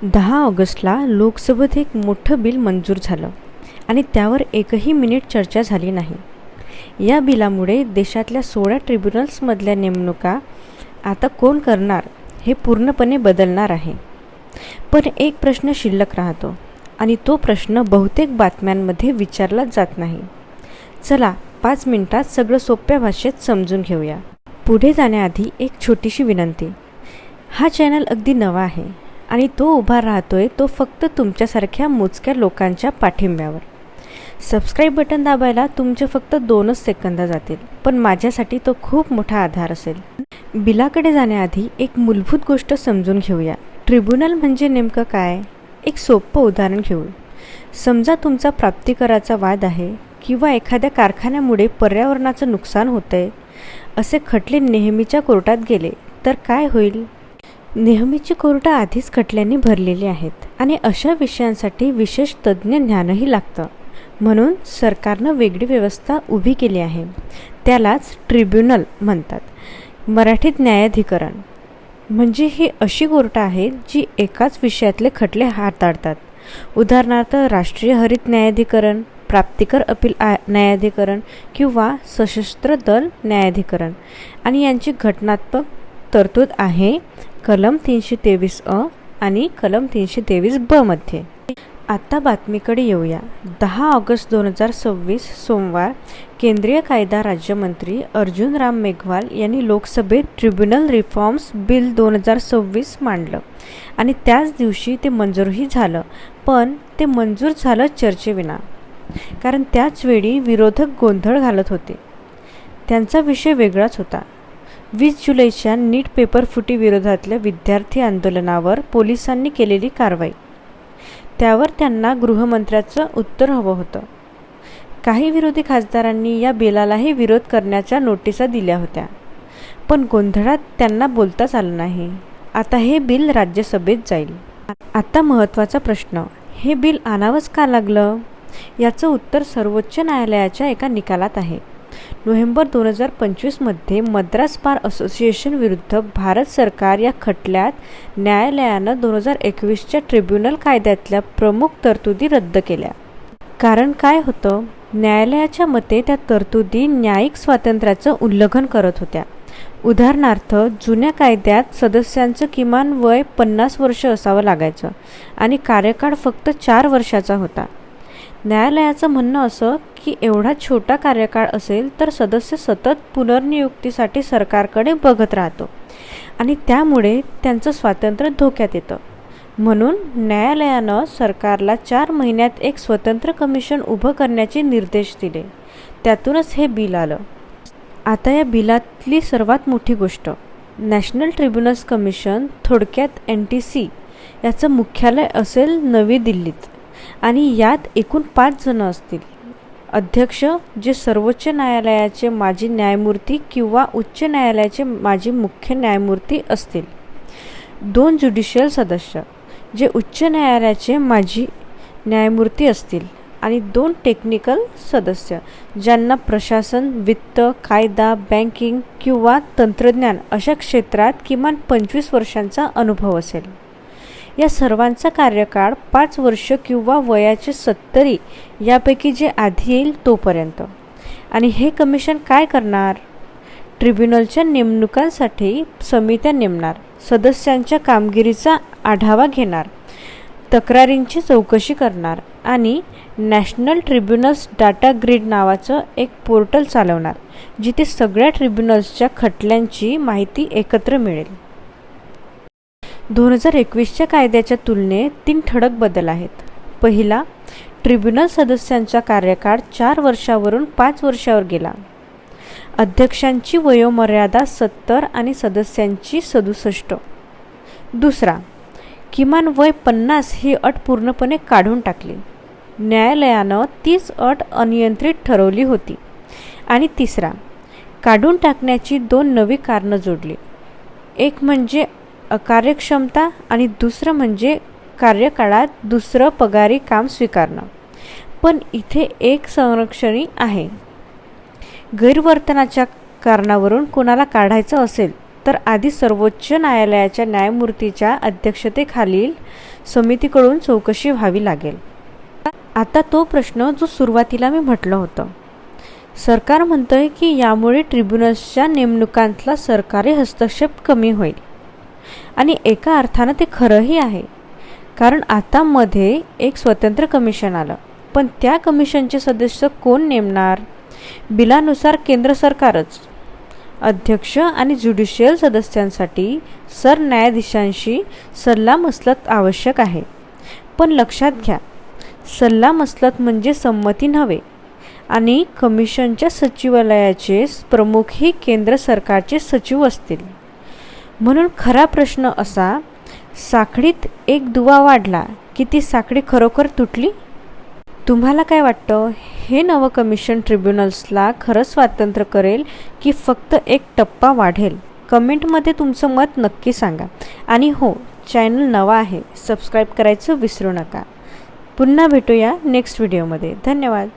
10 ऑगस्टला लोकसभेत एक मोठं बिल मंजूर झालं आणि त्यावर एकही मिनिट चर्चा झाली नाही. या बिलामुळे देशातल्या 16 ट्रिब्युनल्समधल्या नेमणुका आता कोण करणार हे पूर्णपणे बदलणार आहे. पण एक प्रश्न शिल्लक राहतो आणि तो प्रश्न बहुतेक बातम्यांमध्ये विचारलाच जात नाही. चला 5 मिनिटात सगळं सोप्या भाषेत समजून घेऊया. पुढे जाण्याआधी एक छोटीशी विनंती. हा चॅनल अगदी नवा आहे आणि तो उभा राहतोय तो फक्त तुमच्यासारख्या मोजक्या लोकांच्या पाठिंब्यावर. सबस्क्राईब बटन दाबायला तुमचे फक्त 2च सेकंद जातील, पण माझ्यासाठी तो खूप मोठा आधार असेल. बिलाकडे जाण्याआधी एक मूलभूत गोष्ट समजून घेऊया. ट्रिब्युनल म्हणजे नेमकं काय? एक सोपं उदाहरण घेऊ. समजा तुमचा प्राप्तिकराचा वाद आहे किंवा एखाद्या कारखान्यामुळे पर्यावरणाचं नुकसान होतंय. असे खटले नेहमीच्या कोर्टात गेले तर काय होईल? नेहमीची कोर्टं आधीच खटल्यांनी भरलेली आहेत आणि अशा विषयांसाठी विशेष तज्ज्ञ ज्ञानही लागतं. म्हणून सरकारनं वेगळी व्यवस्था उभी केली आहे. त्यालाच ट्रिब्युनल म्हणतात. मराठीत न्यायाधिकरण. म्हणजे ही अशी कोर्टं आहेत जी एकाच विषयातले खटले हाताळतात. उदाहरणार्थ राष्ट्रीय हरित न्यायाधिकरण, प्राप्तिकर अपील न्यायाधिकरण किंवा सशस्त्र दल न्यायाधिकरण. आणि यांची घटनात्मक तरतूद आहे कलम 323(अ) आणि कलम 323(ब) मध्ये. आता बातमीकडे येऊया. 10 ऑगस्ट 2026 सोमवार केंद्रीय कायदा राज्यमंत्री अर्जुन राम मेघवाल यांनी लोकसभेत ट्रिब्युनल रिफॉर्म्स बिल 2026 मांडलं आणि त्याच दिवशी ते मंजूरही झालं. पण ते मंजूर झालं चर्चेविना, कारण त्याच वेळी विरोधक गोंधळ घालत होते. त्यांचा विषय वेगळाच होता. 20 जुलैच्या नीट पेपर फुटी विरोधातल्या विद्यार्थी आंदोलनावर पोलिसांनी केलेली कारवाई. त्यावर त्यांना गृहमंत्र्याचं उत्तर हवं होतं. काही विरोधी खासदारांनी या बिलालाही विरोध करण्याच्या नोटिसा दिल्या होत्या, पण गोंधळात त्यांना बोलताच आलं नाही. आता हे बिल राज्यसभेत जाईल. आता महत्त्वाचा प्रश्न, हे बिल आणावंच का लागलं? याचं उत्तर सर्वोच्च न्यायालयाच्या एका निकालात आहे. नोव्हेंबर 2025 मध्ये मद्रास बार असोसिएशन विरुद्ध भारत सरकार या खटल्यात न्यायालयानं 2021च्या ट्रिब्युनल कायद्यातल्या प्रमुख तरतुदी रद्द केल्या. कारण काय होतं? न्यायालयाच्या मते त्या तरतुदी न्यायिक स्वातंत्र्याचं उल्लंघन करत होत्या. उदाहरणार्थ, जुन्या कायद्यात सदस्यांचं किमान वय 50 वर्ष असावं लागायचं आणि कार्यकाळ फक्त 4 वर्षाचा होता. न्यायालयाचं म्हणणं असं की एवढा छोटा कार्यकाळ असेल तर सदस्य सतत पुनर्नियुक्तीसाठी सरकारकडे बघत राहतो आणि त्यामुळे त्यांचं स्वातंत्र्य धोक्यात येतं. म्हणून न्यायालयानं सरकारला 4 महिन्यात एक स्वतंत्र कमिशन उभं करण्याचे निर्देश दिले. त्यातूनच हे बिल आलं. आता या बिलातली सर्वात मोठी गोष्ट, नॅशनल ट्रिब्युनल्स कमिशन, थोडक्यात NTC, याचं मुख्यालय असेल नवी दिल्लीत आणि यात एकूण 5 जण असतील. अध्यक्ष, जे सर्वोच्च न्यायालयाचे माजी न्यायमूर्ती किंवा उच्च न्यायालयाचे माजी मुख्य न्यायमूर्ती असतील. 2 ज्युडिशियल सदस्य, जे उच्च न्यायालयाचे माजी न्यायमूर्ती असतील आणि 2 टेक्निकल सदस्य, ज्यांना प्रशासन, वित्त, कायदा, बँकिंग किंवा तंत्रज्ञान अशा क्षेत्रात किमान 25 वर्षांचा अनुभव असेल. या सर्वांचा कार्यकाळ 5 वर्ष किंवा वयाचे 70 यापैकी जे आधी येईल तोपर्यंत. आणि हे कमिशन काय करणार? ट्रिब्युनलच्या नेमणुकांसाठी समित्या नेमणार, सदस्यांच्या कामगिरीचा आढावा घेणार, तक्रारींची चौकशी करणार आणि नॅशनल ट्रिब्युनल्स डाटा ग्रिड नावाचं एक पोर्टल चालवणार, जिथे सगळ्या ट्रिब्युनल्सच्या खटल्यांची माहिती एकत्र मिळेल. 2021च्या कायद्याच्या तुलनेत 3 ठळक बदल आहेत. पहिला, ट्रिब्युनल सदस्यांचा कार्यकाळ 4 वर्षावरून 5 वर्षावर गेला. अध्यक्षांची वयोमर्यादा 70 आणि सदस्यांची 67. दुसरा, किमान वय 50 ही अट पूर्णपणे काढून टाकली. न्यायालयानं तीच अट अनियंत्रित ठरवली होती. आणि तिसरा, काढून टाकण्याची 2 नवी कारणं जोडली. एक म्हणजे अकार्यक्षमता आणि दुसरं म्हणजे कार्यकाळात दुसरं पगारी काम स्वीकारणं. पण इथे एक संरक्षणी आहे. गैरवर्तनाच्या कारणावरून कोणाला काढायचं असेल तर आधी सर्वोच्च न्यायालयाच्या न्यायमूर्तीच्या अध्यक्षतेखालील समितीकडून चौकशी व्हावी लागेल. आता तो प्रश्न जो सुरुवातीला मी म्हटलं होतं. सरकार म्हणतंय की यामुळे ट्रिब्युनल्सच्या नेमणुकांतला सरकारी हस्तक्षेप कमी होईल. आणि एका अर्थानं ते खरंही आहे, कारण आता मध्ये एक स्वतंत्र कमिशन आलं. पण त्या कमिशनचे सदस्य कोण नेमणार? बिलानुसार केंद्र सरकारच. अध्यक्ष आणि ज्युडिशियल सदस्यांसाठी सरन्यायाधीशांशी सल्लामसलत आवश्यक आहे. पण लक्षात घ्या, सल्लामसलत म्हणजे संमती नव्हे. आणि कमिशनच्या सचिवालयाचे प्रमुखही केंद्र सरकारचे सचिव असतील. म्हणून खरा प्रश्न असा, साखळीत एक दुवा वाढला की ती साखळी खरोखर तुटली? तुम्हाला काय वाटतं, हे नवं कमिशन ट्रिब्युनल्सला खरंच स्वातंत्र्य करेल की फक्त एक टप्पा वाढेल? कमेंटमध्ये तुमचं मत नक्की सांगा. आणि हो, चॅनल नवा आहे, सबस्क्राईब करायचं विसरू नका. पुन्हा भेटूया नेक्स्ट व्हिडिओमध्ये. धन्यवाद.